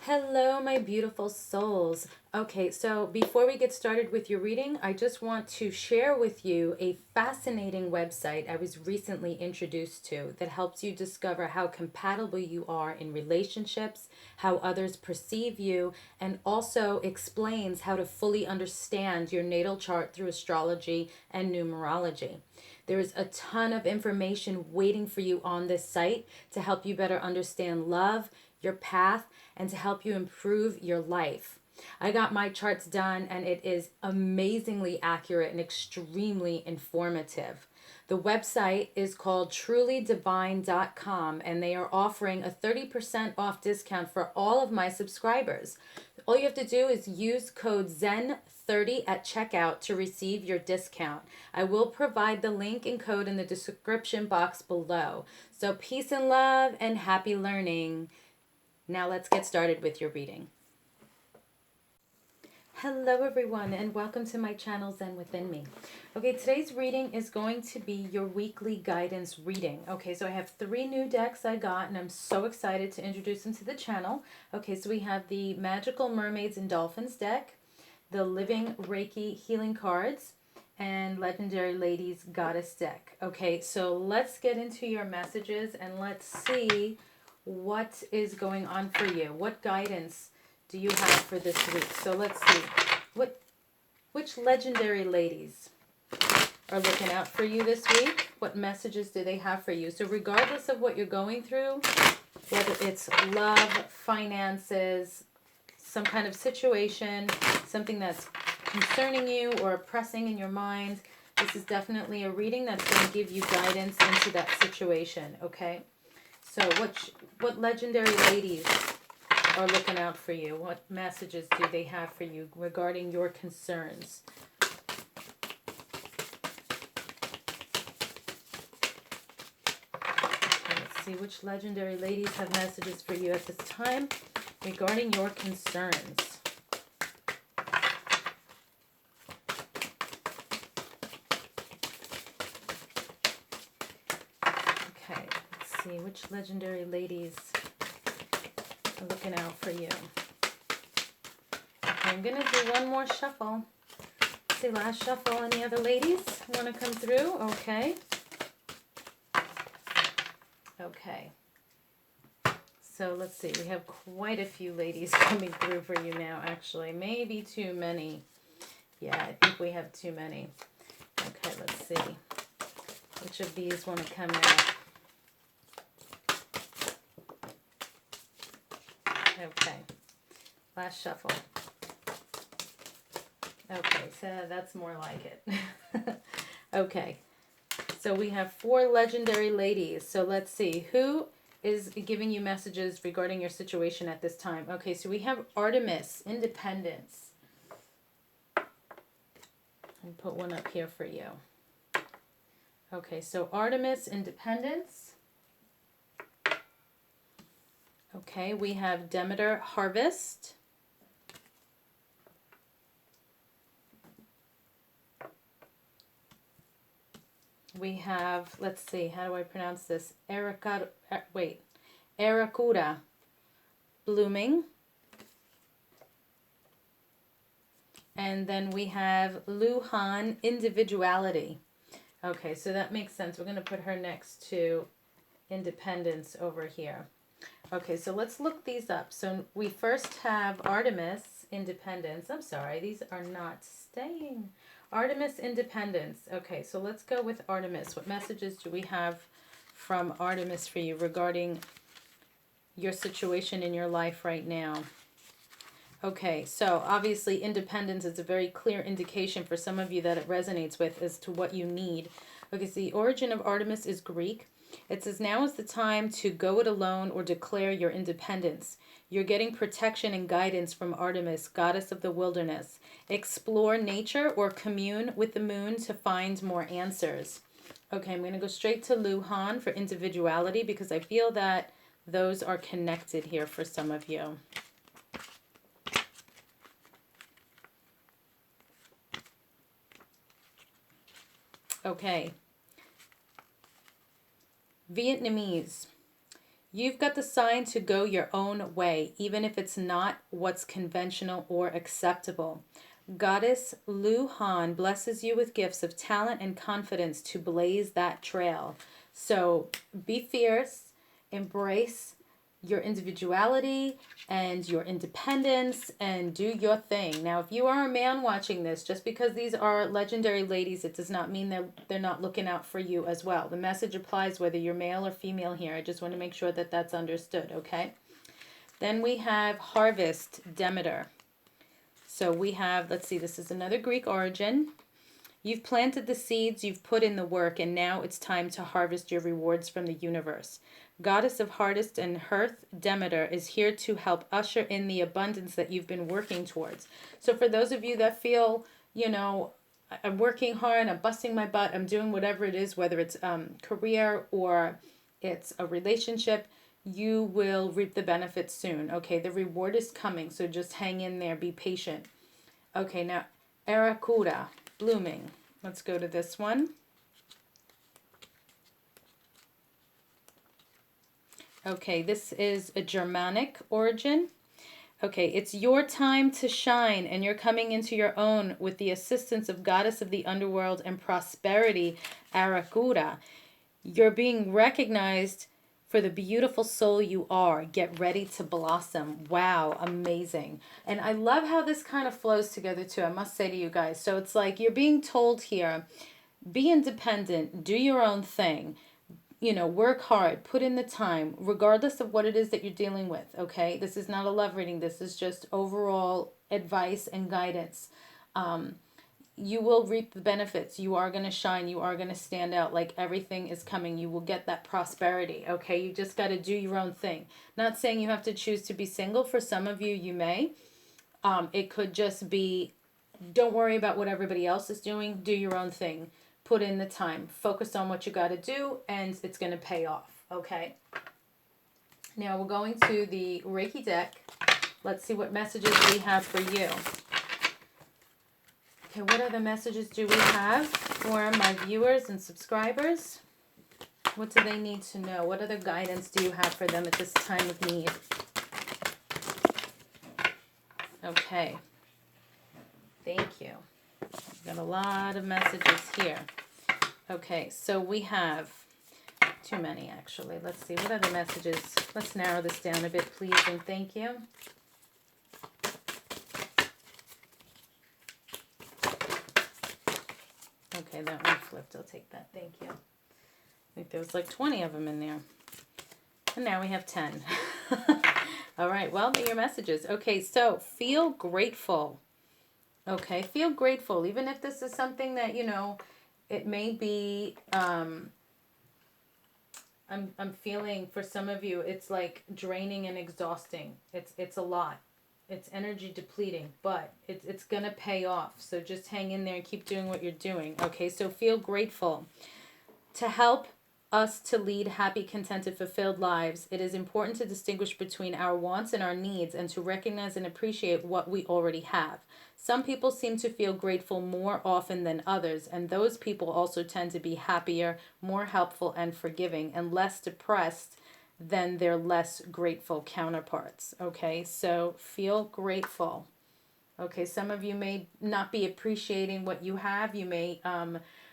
Hello, my beautiful souls. Okay, so before we get started with your reading, I just want to share with you a fascinating website I was recently introduced to that helps you discover how compatible you are in relationships, how others perceive you, and also explains how to fully understand your natal chart through astrology and numerology. There is a ton of information waiting for you on this site to help you better understand love, your path, and to help you improve your life. I got my charts done and it is amazingly accurate and extremely informative. The website is called trulydivine.com and they are offering a 30% off discount for all of my subscribers. All you have to do is use code ZEN30 at checkout to receive your discount. I will provide the link and code in the description box below. So peace and love and happy learning. Now let's get started with your reading. Hello everyone and welcome to my channel Zen Within Me. Okay, today's reading is going to be your weekly guidance reading. Okay, so I have 3 new decks I got and I'm so excited to introduce them to the channel. Okay, so we have the Magical Mermaids and Dolphins deck, the Living Reiki Healing Cards, and Legendary Ladies Goddess deck. Okay, so let's get into your messages and let's see what is going on for you. What guidance do you have for this week? So let's see. Which legendary ladies are looking out for you this week? What messages do they have for you? So regardless of what you're going through, whether it's love, finances, some kind of situation, something that's concerning you or pressing in your mind, this is definitely a reading that's going to give you guidance into that situation, okay? So what legendary ladies are looking out for you? What messages do they have for you regarding your concerns? Okay, let's see which legendary ladies have messages for you at this time regarding your concerns. Okay, let's see which legendary ladies are looking out for you. Okay, I'm going to do one more shuffle. Let's see, last shuffle. Any other ladies want to come through? Okay. Okay. So let's see. We have quite a few ladies coming through for you now, actually. Maybe too many. Yeah, I think we have too many. Okay, let's see. Which of these want to come out? Okay, last shuffle. Okay, so that's more like it. Okay, so we have 4 legendary ladies. So let's see, who is giving you messages regarding your situation at this time? Okay, so we have Artemis, Independence. And put one up here for you. Okay, so Artemis, Independence. Okay, we have Demeter, Harvest. We have, let's see, how do I pronounce this? Aracura, Blooming. And then we have Luhan, Individuality. Okay, so that makes sense. We're going to put her next to Independence over here. Okay, so let's look these up. So we first have Artemis, Independence. I'm sorry, these are not staying. Artemis, Independence. Okay, so let's go with Artemis. What messages do we have from Artemis for you regarding your situation in your life right now? Okay, so obviously independence is a very clear indication for some of you that it resonates with as to what you need. Okay, so the origin of Artemis is Greek. It says, now is the time to go it alone or declare your independence. You're getting protection and guidance from Artemis, goddess of the wilderness. Explore nature or commune with the moon to find more answers. Okay, I'm going to go straight to Luhan for individuality because I feel that those are connected here for some of you. Okay. Vietnamese. You've got the sign to go your own way, even if it's not what's conventional or acceptable. Goddess Lu Han blesses you with gifts of talent and confidence to blaze that trail. So be fierce, embrace your individuality and your independence, and do your thing. Now, if you are a man watching this, just because these are legendary ladies, it does not mean they're not looking out for you as well. The message applies whether you're male or female here. I just want to make sure that that's understood, okay? Then we have Harvest, Demeter. So we have, let's see, this is another Greek origin. You've planted the seeds, you've put in the work, and now it's time to harvest your rewards from the universe. Goddess of harvest and hearth, Demeter, is here to help usher in the abundance that you've been working towards. So for those of you that feel, I'm working hard, I'm busting my butt, I'm doing whatever it is, whether it's career or it's a relationship, you will reap the benefits soon. Okay, the reward is coming, so just hang in there, be patient. Okay, now Arakura, blooming. Let's go to this one. Okay, this is a Germanic origin. Okay, it's your time to shine, and you're coming into your own with the assistance of Goddess of the Underworld and Prosperity, Arakura. You're being recognized for the beautiful soul you are. Get ready to blossom. Wow, amazing. And I love how this kind of flows together too, I must say to you guys. So it's like you're being told here, be independent, do your own thing. Work hard, put in the time, regardless of what it is that you're dealing with, okay? This is not a love reading. This is just overall advice and guidance. You will reap the benefits. You are going to shine. You are going to stand out. Like everything is coming. You will get that prosperity, okay? You just got to do your own thing. Not saying you have to choose to be single. For some of you, you may. It could just be, don't worry about what everybody else is doing. Do your own thing. Put in the time. Focus on what you got to do, and it's going to pay off, okay? Now we're going to the Reiki deck. Let's see what messages we have for you. Okay, what other messages do we have for my viewers and subscribers? What do they need to know? What other guidance do you have for them at this time of need? Okay. Thank you. We've got a lot of messages here. Okay, so we have too many actually. Let's see, what other messages? Let's narrow this down a bit, please, and thank you. Okay, that one flipped. I'll take that. Thank you. I think there was like 20 of them in there. And now we have 10. All right, well, they're your messages. Okay, so feel grateful. Okay, feel grateful. Even if this is something that, it may be, I'm feeling for some of you, it's like draining and exhausting. It's a lot. It's energy depleting, but it's going to pay off. So just hang in there and keep doing what you're doing. Okay, so feel grateful. To help us to lead happy, contented, fulfilled lives, it is important to distinguish between our wants and our needs and to recognize and appreciate what we already have. Some people seem to feel grateful more often than others, and those people also tend to be happier, more helpful and forgiving, and less depressed than their less grateful counterparts. Okay, so feel grateful. Okay, some of you may not be appreciating what you have. You may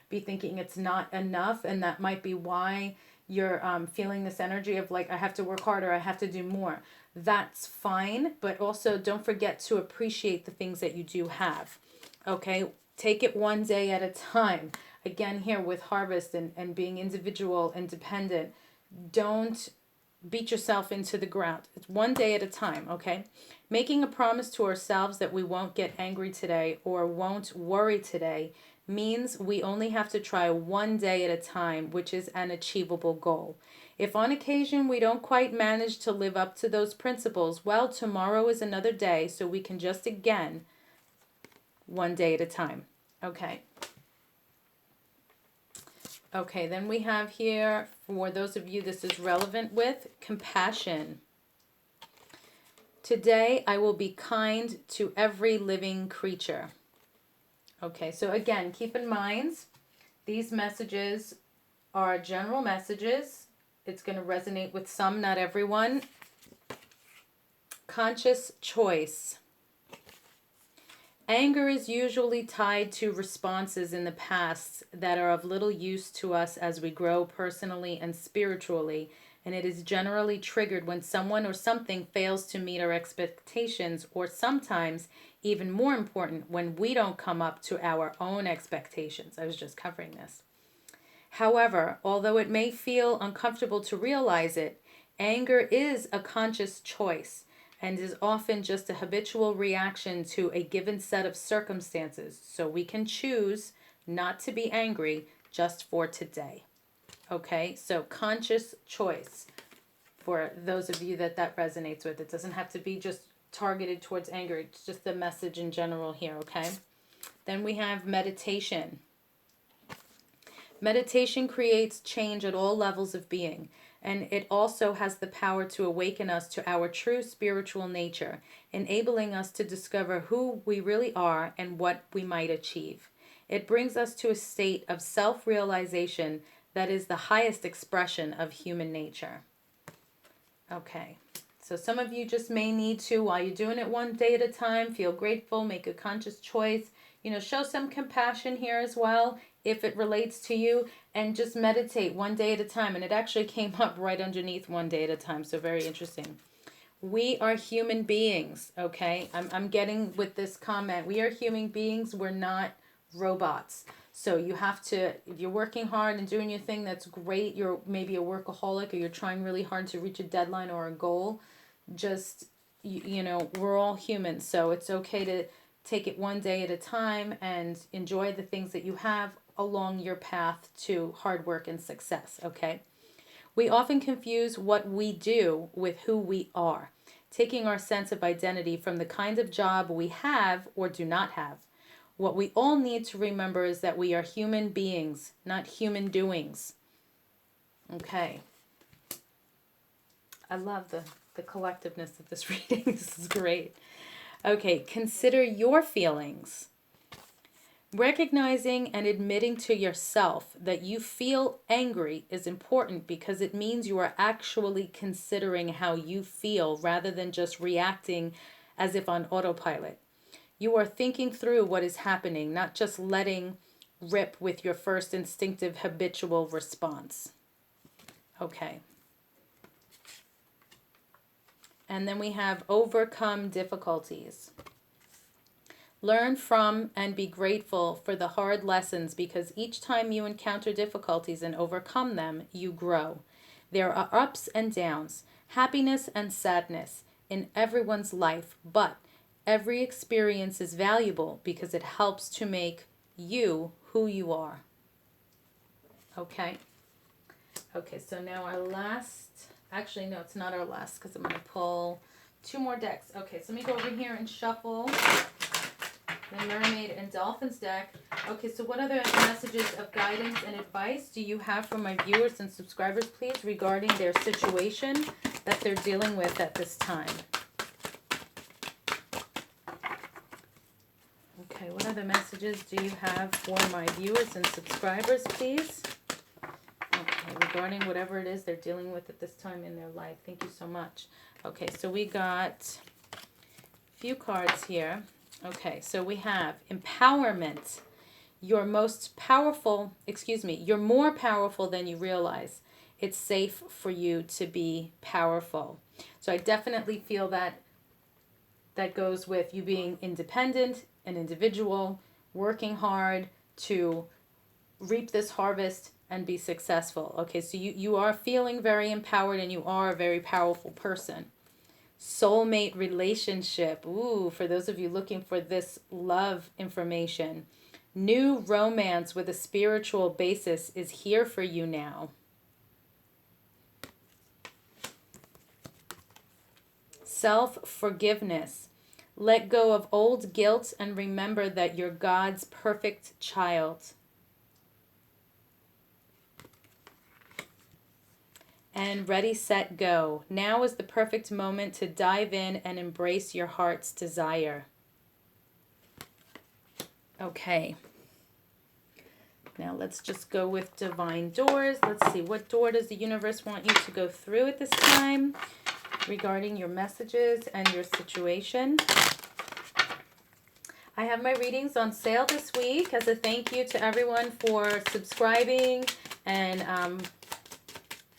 be thinking it's not enough, and that might be why you're feeling this energy of like, I have to work harder, I have to do more. That's fine, but also don't forget to appreciate the things that you do have. Okay, take it one day at a time. Again, here with harvest and being individual, independent, don't beat yourself into the ground. It's one day at a time, okay? Making a promise to ourselves that we won't get angry today or won't worry today means we only have to try one day at a time, which is an achievable goal. If on occasion we don't quite manage to live up to those principles, well, tomorrow is another day, so we can just again, one day at a time, okay? Okay, then we have here, for those of you this is relevant with, compassion. Today, I will be kind to every living creature. Okay, so again, keep in mind, these messages are general messages. it's going to resonate with some, not everyone. Conscious choice. Anger is usually tied to responses in the past that are of little use to us as we grow personally and spiritually, and it is generally triggered when someone or something fails to meet our expectations, or sometimes, even more important, when we don't come up to our own expectations. I was just covering this. However, although it may feel uncomfortable to realize it, anger is a conscious choice and is often just a habitual reaction to a given set of circumstances. So we can choose not to be angry just for today. Okay, so conscious choice for those of you that resonates with. It doesn't have to be just targeted towards anger. It's just the message in general here, okay? Then we have meditation. Meditation creates change at all levels of being, and it also has the power to awaken us to our true spiritual nature, enabling us to discover who we really are and what we might achieve. It brings us to a state of self-realization that is the highest expression of human nature. Okay, so some of you just may need to, while you're doing it one day at a time, feel grateful, make a conscious choice, show some compassion here as well if it relates to you, and just meditate one day at a time. And it actually came up right underneath one day at a time, so very interesting. We are human beings, okay? I'm getting with this comment. We are human beings. We're not robots. So you have to, if you're working hard and doing your thing, that's great. You're maybe a workaholic, or you're trying really hard to reach a deadline or a goal. Just, we're all humans. So it's okay to take it one day at a time and enjoy the things that you have along your path to hard work and success, okay? We often confuse what we do with who we are, taking our sense of identity from the kind of job we have or do not have. What we all need to remember is that we are human beings, not human doings. Okay. I love the collectiveness of this reading. This is great. Okay, consider your feelings. Recognizing and admitting to yourself that you feel angry is important because it means you are actually considering how you feel rather than just reacting as if on autopilot. You are thinking through what is happening, not just letting rip with your first instinctive habitual response. Okay. And then we have overcome difficulties. Learn from and be grateful for the hard lessons, because each time you encounter difficulties and overcome them, you grow. There are ups and downs, happiness and sadness in everyone's life, but every experience is valuable because it helps to make you who you are. Okay? Okay, so now our last, actually no, it's not our last because I'm going to pull two more decks. Okay, so let me go over here and shuffle the Mermaid and Dolphins deck. Okay, so what other messages of guidance and advice do you have for my viewers and subscribers, please, regarding their situation that they're dealing with at this time? Okay, what other messages do you have for my viewers and subscribers, please? Okay, regarding whatever it is they're dealing with at this time in their life. Thank you so much. Okay, so we got a few cards here. Okay, so we have empowerment. You're more powerful than you realize. It's safe for you to be powerful. So I definitely feel that goes with you being independent, an individual, working hard to reap this harvest and be successful. Okay, so you are feeling very empowered and you are a very powerful person. Soulmate relationship. Ooh, for those of you looking for this love information. New romance with a spiritual basis is here for you now. Self-forgiveness. Let go of old guilt and remember that you're God's perfect child. And ready, set, go. Now is the perfect moment to dive in and embrace your heart's desire. Okay. Now let's just go with divine doors. Let's see, what door does the universe want you to go through at this time regarding your messages and your situation? I have my readings on sale this week as a thank you to everyone for subscribing and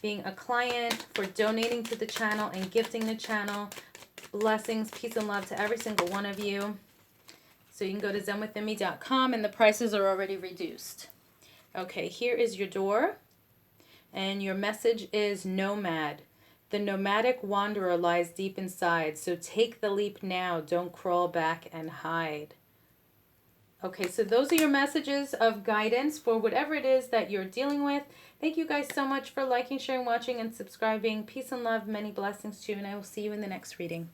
being a client, for donating to the channel and gifting the channel. Blessings, peace, and love to every single one of you. So you can go to zenwithinme.com and the prices are already reduced. Okay, here is your door. And your message is nomad. The nomadic wanderer lies deep inside, so take the leap now. Don't crawl back and hide. Okay, so those are your messages of guidance for whatever it is that you're dealing with. Thank you guys so much for liking, sharing, watching, and subscribing. Peace and love, many blessings to you, and I will see you in the next reading.